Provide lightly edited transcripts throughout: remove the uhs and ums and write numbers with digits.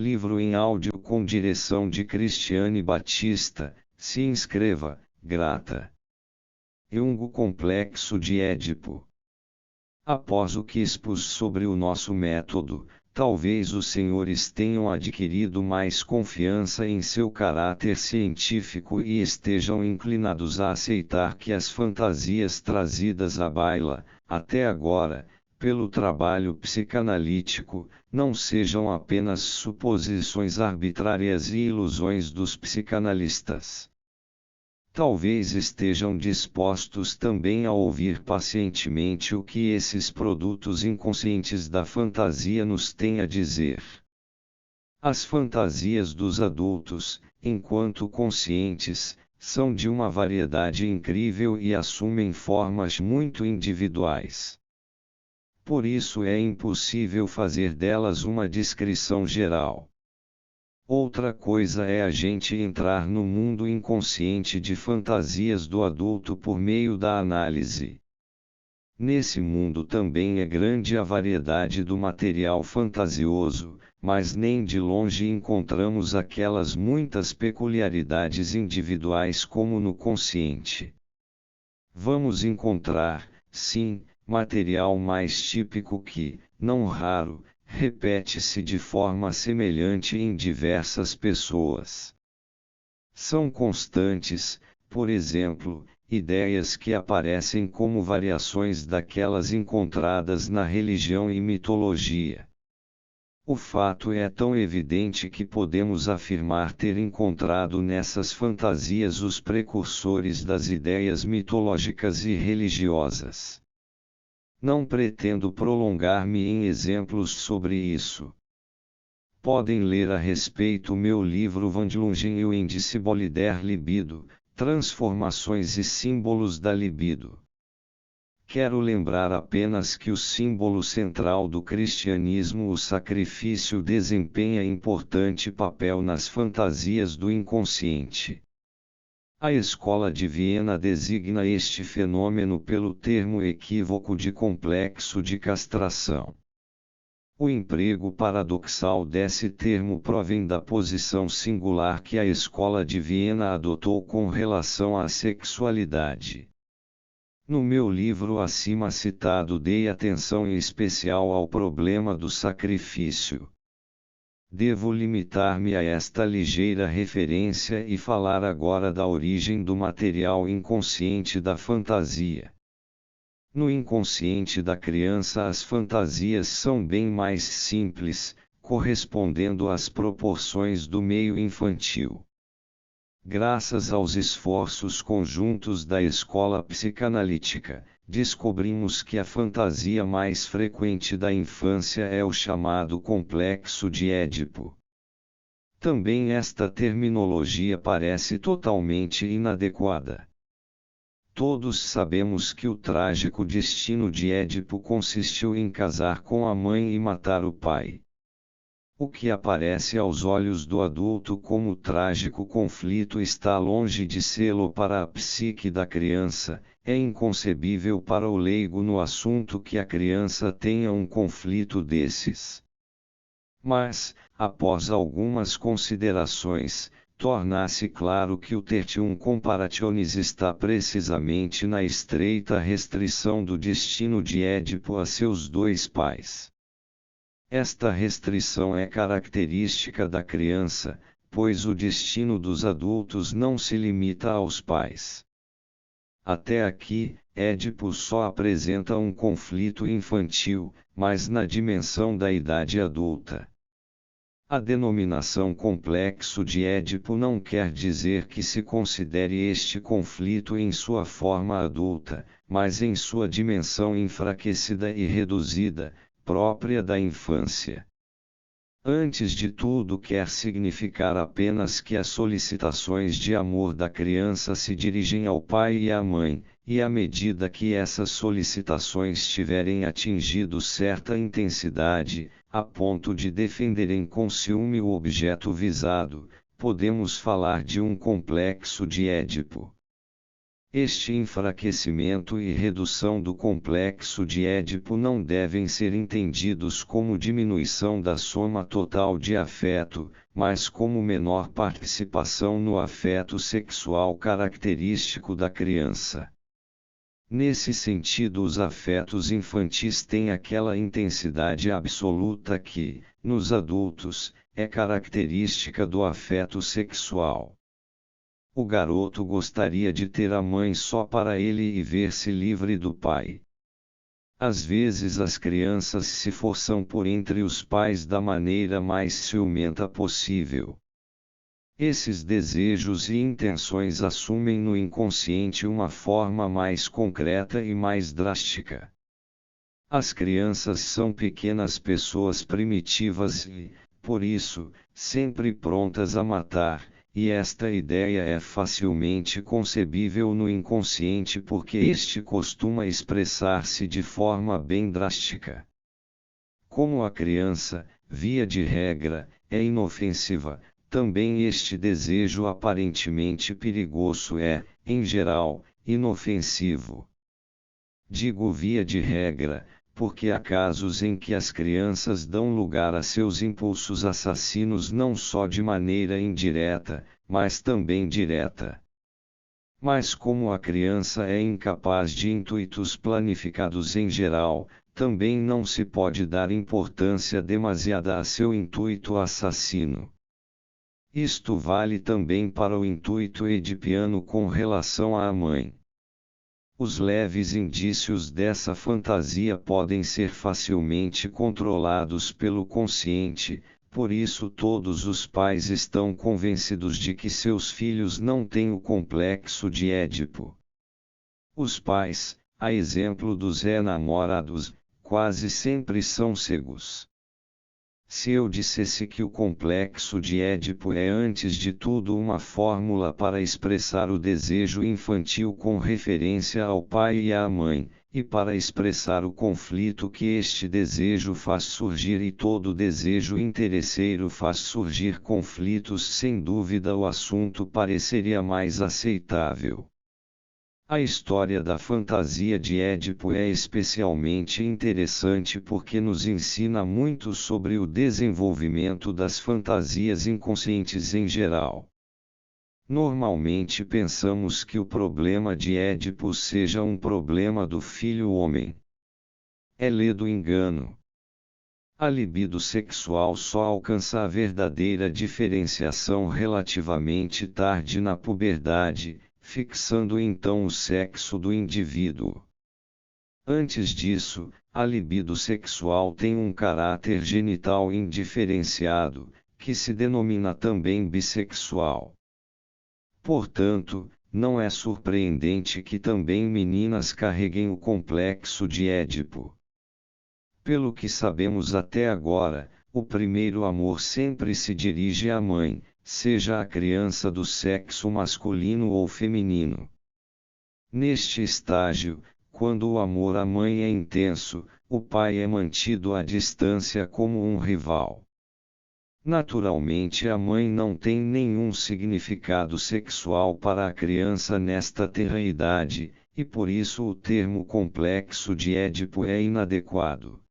livro em áudio com direção de Cristiane Batista. Se inscreva, grata. Jung, o complexo de Édipo. Após o que expus sobre o nosso método, talvez os senhores tenham adquirido mais confiança em seu caráter científico e estejam inclinados a aceitar que as fantasias trazidas à baila, até agora, pelo trabalho psicanalítico, não sejam apenas suposições arbitrárias e ilusões dos psicanalistas. Talvez estejam dispostos também a ouvir pacientemente o que esses produtos inconscientes da fantasia nos têm a dizer. As fantasias dos adultos, enquanto conscientes, são de uma variedade incrível e assumem formas muito individuais. Por isso é impossível fazer delas uma descrição geral. Outra coisa é a gente entrar no mundo inconsciente de fantasias do adulto por meio da análise. Nesse mundo também é grande a variedade do material fantasioso, mas nem de longe encontramos aquelas muitas peculiaridades individuais como no consciente. Vamos encontrar, sim, material mais típico que, não raro, repete-se de forma semelhante em diversas pessoas. São constantes, por exemplo, ideias que aparecem como variações daquelas encontradas na religião e mitologia. O fato é tão evidente que podemos afirmar ter encontrado nessas fantasias os precursores das ideias mitológicas e religiosas. Não pretendo prolongar-me em exemplos sobre isso. Podem ler a respeito meu livro Wandlungen e o Indicible der Libido, Transformações e Símbolos da Libido. Quero lembrar apenas que o símbolo central do cristianismo, o sacrifício, desempenha importante papel nas fantasias do inconsciente. A Escola de Viena designa este fenômeno pelo termo equívoco de complexo de castração. O emprego paradoxal desse termo provém da posição singular que a Escola de Viena adotou com relação à sexualidade. No meu livro acima citado dei atenção em especial ao problema do sacrifício. Devo limitar-me a esta ligeira referência e falar agora da origem do material inconsciente da fantasia. No inconsciente da criança as fantasias são bem mais simples, correspondendo às proporções do meio infantil. Graças aos esforços conjuntos da escola psicanalítica, descobrimos que a fantasia mais frequente da infância é o chamado complexo de Édipo. Também esta terminologia parece totalmente inadequada. Todos sabemos que o trágico destino de Édipo consistiu em casar com a mãe e matar o pai. O que aparece aos olhos do adulto como trágico conflito está longe de sê-lo para a psique da criança. É inconcebível para o leigo no assunto que a criança tenha um conflito desses. Mas, após algumas considerações, torna-se claro que o tertium comparationis está precisamente na estreita restrição do destino de Édipo a seus dois pais. Esta restrição é característica da criança, pois o destino dos adultos não se limita aos pais. Até aqui, Édipo só apresenta um conflito infantil, mas na dimensão da idade adulta. A denominação complexo de Édipo não quer dizer que se considere este conflito em sua forma adulta, mas em sua dimensão enfraquecida e reduzida, própria da infância. Antes de tudo, quer significar apenas que as solicitações de amor da criança se dirigem ao pai e à mãe, e à medida que essas solicitações tiverem atingido certa intensidade, a ponto de defenderem com ciúme o objeto visado, podemos falar de um complexo de Édipo. Este enfraquecimento e redução do complexo de Édipo não devem ser entendidos como diminuição da soma total de afeto, mas como menor participação no afeto sexual característico da criança. Nesse sentido, os afetos infantis têm aquela intensidade absoluta que, nos adultos, é característica do afeto sexual. O garoto gostaria de ter a mãe só para ele e ver-se livre do pai. Às vezes as crianças se forçam por entre os pais da maneira mais ciumenta possível. Esses desejos e intenções assumem no inconsciente uma forma mais concreta e mais drástica. As crianças são pequenas pessoas primitivas e, por isso, sempre prontas a matar. E esta ideia é facilmente concebível no inconsciente porque este costuma expressar-se de forma bem drástica. Como a criança, via de regra, é inofensiva, também este desejo aparentemente perigoso é, em geral, inofensivo. Digo via de regra, porque há casos em que as crianças dão lugar a seus impulsos assassinos não só de maneira indireta, mas também direta. Mas como a criança é incapaz de intuitos planificados em geral, também não se pode dar importância demasiada a seu intuito assassino. Isto vale também para o intuito edipiano com relação à mãe. Os leves indícios dessa fantasia podem ser facilmente controlados pelo consciente, por isso todos os pais estão convencidos de que seus filhos não têm o complexo de Édipo. Os pais, a exemplo dos enamorados, quase sempre são cegos. Se eu dissesse que o complexo de Édipo é antes de tudo uma fórmula para expressar o desejo infantil com referência ao pai e à mãe, e para expressar o conflito que este desejo faz surgir e todo desejo interesseiro faz surgir conflitos, sem dúvida o assunto pareceria mais aceitável. A história da fantasia de Édipo é especialmente interessante porque nos ensina muito sobre o desenvolvimento das fantasias inconscientes em geral. Normalmente pensamos que o problema de Édipo seja um problema do filho homem. É ledo engano. A libido sexual só alcança a verdadeira diferenciação relativamente tarde na puberdade, fixando então o sexo do indivíduo. Antes disso, a libido sexual tem um caráter genital indiferenciado, que se denomina também bissexual. Portanto, não é surpreendente que também meninas carreguem o complexo de Édipo. Pelo que sabemos até agora, o primeiro amor sempre se dirige à mãe, seja a criança do sexo masculino ou feminino. Neste estágio, quando o amor à mãe é intenso, o pai é mantido à distância como um rival. Naturalmente, a mãe não tem nenhum significado sexual para a criança nesta tenra idade, e por isso o termo complexo de Édipo é inadequado.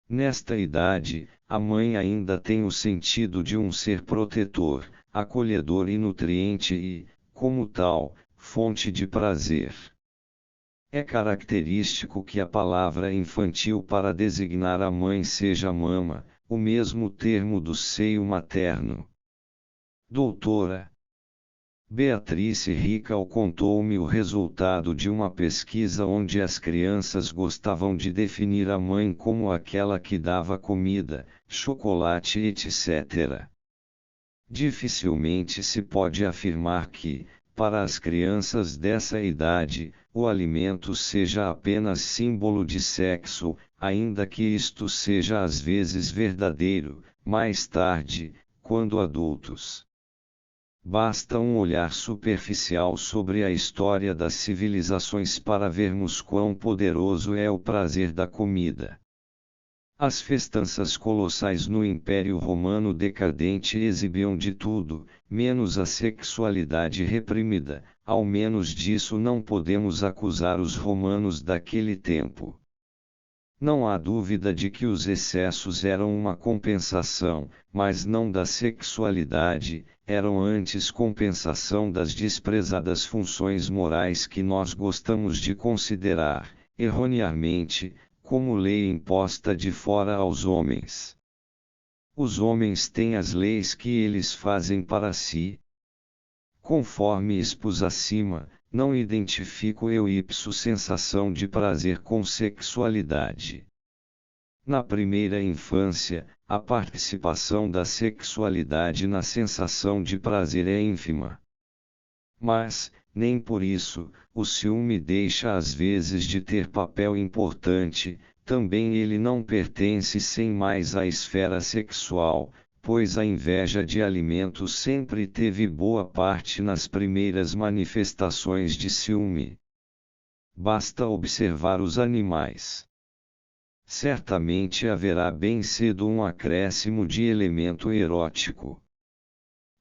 Nesta idade, a mãe ainda tem o sentido de um ser protetor, acolhedor e nutriente e, como tal, fonte de prazer. É característico que a palavra infantil para designar a mãe seja mama, o mesmo termo do seio materno. Doutora Beatrice Riccal contou-me o resultado de uma pesquisa onde as crianças gostavam de definir a mãe como aquela que dava comida, chocolate, etc. Dificilmente se pode afirmar que, para as crianças dessa idade, o alimento seja apenas símbolo de sexo, ainda que isto seja às vezes verdadeiro, mais tarde, quando adultos. Basta um olhar superficial sobre a história das civilizações para vermos quão poderoso é o prazer da comida. As festanças colossais no Império Romano decadente exibiam de tudo, menos a sexualidade reprimida. Ao menos disso não podemos acusar os romanos daquele tempo. Não há dúvida de que os excessos eram uma compensação, mas não da sexualidade, eram antes compensação das desprezadas funções morais que nós gostamos de considerar, erroneamente, como lei imposta de fora aos homens. Os homens têm as leis que eles fazem para si. Conforme expus acima, não identifico eu ipso sensação de prazer com sexualidade. Na primeira infância, a participação da sexualidade na sensação de prazer é ínfima. Mas, nem por isso, o ciúme deixa às vezes de ter papel importante, também ele não pertence sem mais à esfera sexual, pois a inveja de alimento sempre teve boa parte nas primeiras manifestações de ciúme. Basta observar os animais. Certamente haverá bem cedo um acréscimo de elemento erótico.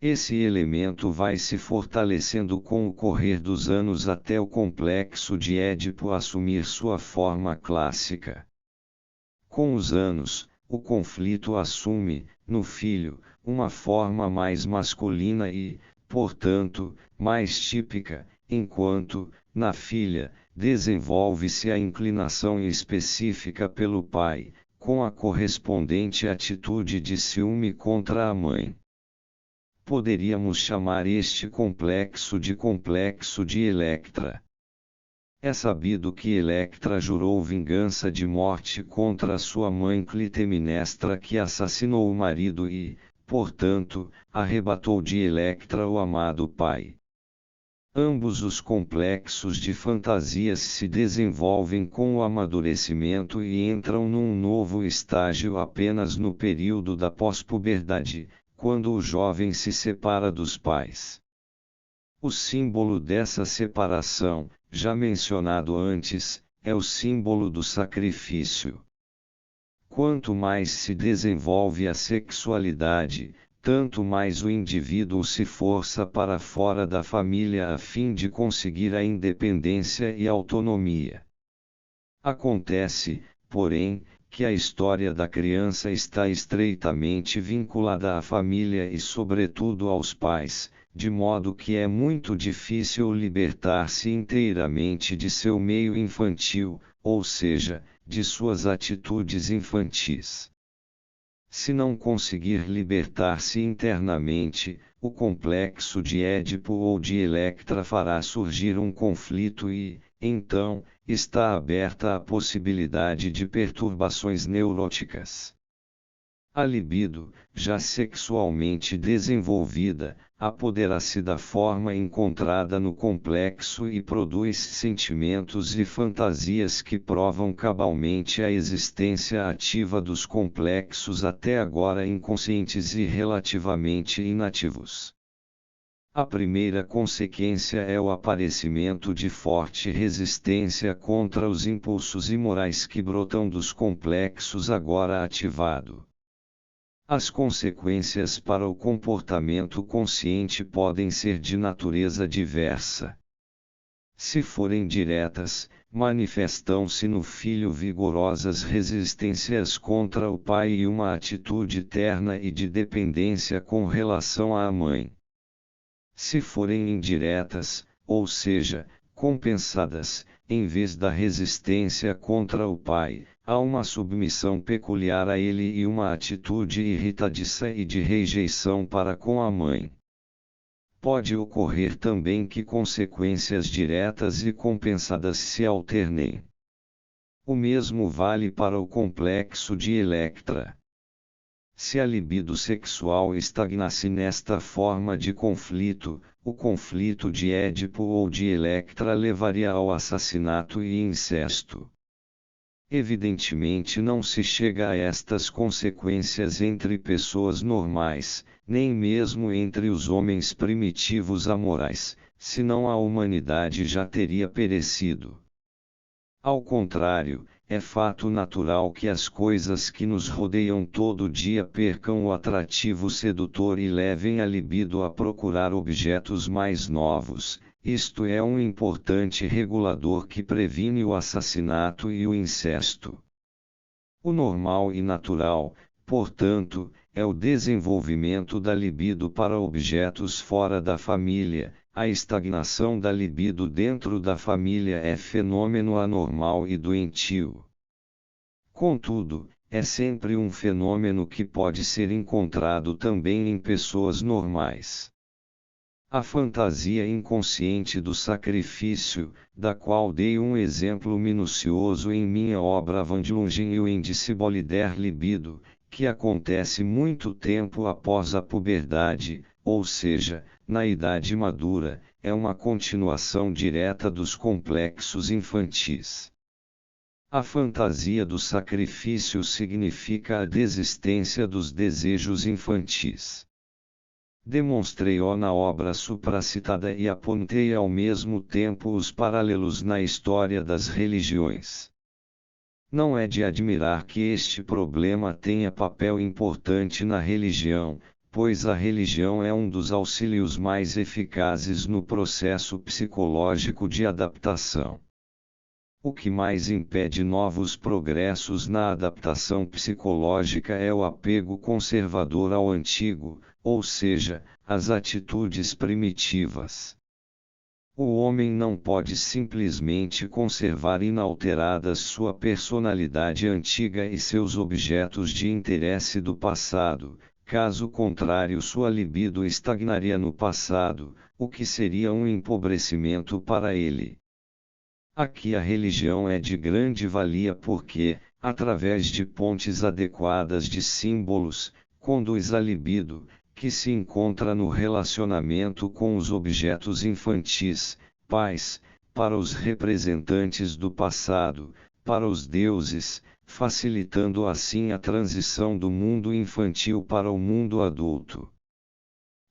Esse elemento vai se fortalecendo com o correr dos anos até o complexo de Édipo assumir sua forma clássica. Com os anos, o conflito assume, no filho, uma forma mais masculina e, portanto, mais típica, enquanto, na filha, desenvolve-se a inclinação específica pelo pai, com a correspondente atitude de ciúme contra a mãe. Poderíamos chamar este complexo de Electra. É sabido que Electra jurou vingança de morte contra sua mãe Clitemnestra que assassinou o marido e, portanto, arrebatou de Electra o amado pai. Ambos os complexos de fantasias se desenvolvem com o amadurecimento e entram num novo estágio apenas no período da pós-puberdade, quando o jovem se separa dos pais. O símbolo dessa separação, já mencionado antes, é o símbolo do sacrifício. Quanto mais se desenvolve a sexualidade, tanto mais o indivíduo se força para fora da família a fim de conseguir a independência e autonomia. Acontece, porém, que a história da criança está estreitamente vinculada à família e sobretudo aos pais, de modo que é muito difícil libertar-se inteiramente de seu meio infantil, ou seja, de suas atitudes infantis. Se não conseguir libertar-se internamente, o complexo de Édipo ou de Electra fará surgir um conflito e, então, está aberta a possibilidade de perturbações neuróticas. A libido, já sexualmente desenvolvida, apodera-se da forma encontrada no complexo e produz sentimentos e fantasias que provam cabalmente a existência ativa dos complexos até agora inconscientes e relativamente inativos. A primeira consequência é o aparecimento de forte resistência contra os impulsos imorais que brotam dos complexos agora ativados. As consequências para o comportamento consciente podem ser de natureza diversa. Se forem diretas, manifestam-se no filho vigorosas resistências contra o pai e uma atitude terna e de dependência com relação à mãe. Se forem indiretas, ou seja, compensadas, em vez da resistência contra o pai, há uma submissão peculiar a ele e uma atitude irritadiça e de rejeição para com a mãe. Pode ocorrer também que consequências diretas e compensadas se alternem. O mesmo vale para o complexo de Electra. Se a libido sexual estagnasse nesta forma de conflito, o conflito de Édipo ou de Electra levaria ao assassinato e incesto. Evidentemente não se chega a estas consequências entre pessoas normais, nem mesmo entre os homens primitivos amorais, senão a humanidade já teria perecido. Ao contrário, é fato natural que as coisas que nos rodeiam todo dia percam o atrativo sedutor e levem a libido a procurar objetos mais novos. Isto é um importante regulador que previne o assassinato e o incesto. O normal e natural, portanto, é o desenvolvimento da libido para objetos fora da família. A estagnação da libido dentro da família é fenômeno anormal e doentio. Contudo, é sempre um fenômeno que pode ser encontrado também em pessoas normais. A fantasia inconsciente do sacrifício, da qual dei um exemplo minucioso em minha obra Wandlungen e o Indicible der Libido, que acontece muito tempo após a puberdade, ou seja, na idade madura, é uma continuação direta dos complexos infantis. A fantasia do sacrifício significa a desistência dos desejos infantis. Demonstrei-o na obra supracitada e apontei ao mesmo tempo os paralelos na história das religiões. Não é de admirar que este problema tenha papel importante na religião, pois a religião é um dos auxílios mais eficazes no processo psicológico de adaptação. O que mais impede novos progressos na adaptação psicológica é o apego conservador ao antigo, ou seja, as atitudes primitivas. O homem não pode simplesmente conservar inalteradas sua personalidade antiga e seus objetos de interesse do passado, caso contrário sua libido estagnaria no passado, o que seria um empobrecimento para ele. Aqui a religião é de grande valia porque, através de pontes adequadas de símbolos, conduz a libido, que se encontra no relacionamento com os objetos infantis, pais, para os representantes do passado, para os deuses, facilitando assim a transição do mundo infantil para o mundo adulto.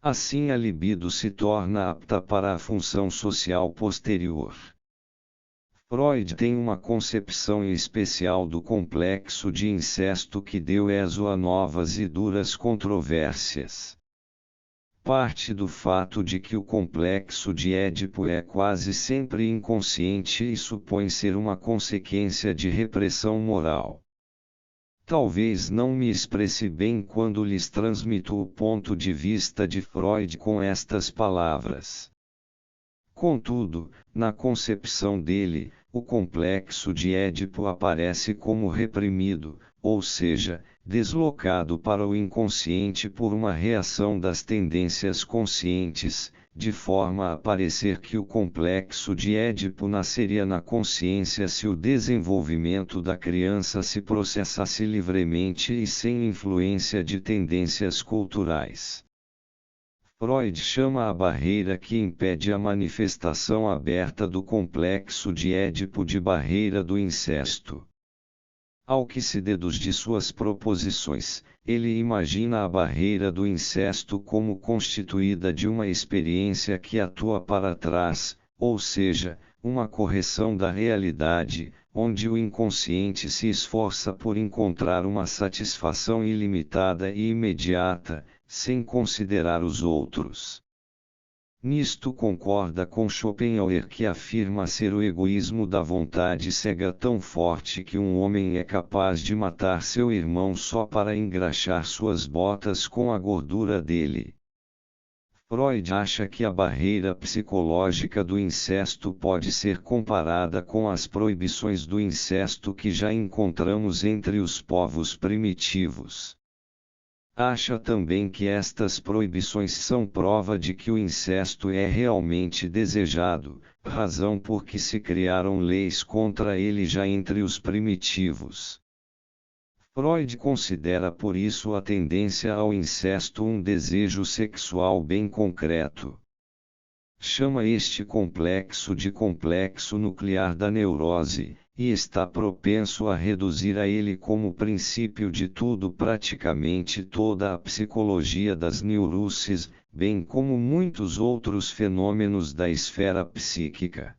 Assim a libido se torna apta para a função social posterior. Freud tem uma concepção especial do complexo de incesto que deu êxito a novas e duras controvérsias. Parte do fato de que o complexo de Édipo é quase sempre inconsciente e supõe ser uma consequência de repressão moral. Talvez não me expresse bem quando lhes transmito o ponto de vista de Freud com estas palavras. Contudo, na concepção dele, o complexo de Édipo aparece como reprimido, ou seja, deslocado para o inconsciente por uma reação das tendências conscientes, de forma a parecer que o complexo de Édipo nasceria na consciência se o desenvolvimento da criança se processasse livremente e sem influência de tendências culturais. Freud chama a barreira que impede a manifestação aberta do complexo de Édipo de barreira do incesto. Ao que se deduz de suas proposições, ele imagina a barreira do incesto como constituída de uma experiência que atua para trás, ou seja, uma correção da realidade, onde o inconsciente se esforça por encontrar uma satisfação ilimitada e imediata, sem considerar os outros. Nisto concorda com Schopenhauer, que afirma ser o egoísmo da vontade cega tão forte que um homem é capaz de matar seu irmão só para engraxar suas botas com a gordura dele. Freud acha que a barreira psicológica do incesto pode ser comparada com as proibições do incesto que já encontramos entre os povos primitivos. Acha também que estas proibições são prova de que o incesto é realmente desejado, razão por que se criaram leis contra ele já entre os primitivos. Freud considera por isso a tendência ao incesto um desejo sexual bem concreto. Chama este complexo de complexo nuclear da neurose, e está propenso a reduzir a ele como princípio de tudo, praticamente toda a psicologia das neuroses, bem como muitos outros fenômenos da esfera psíquica.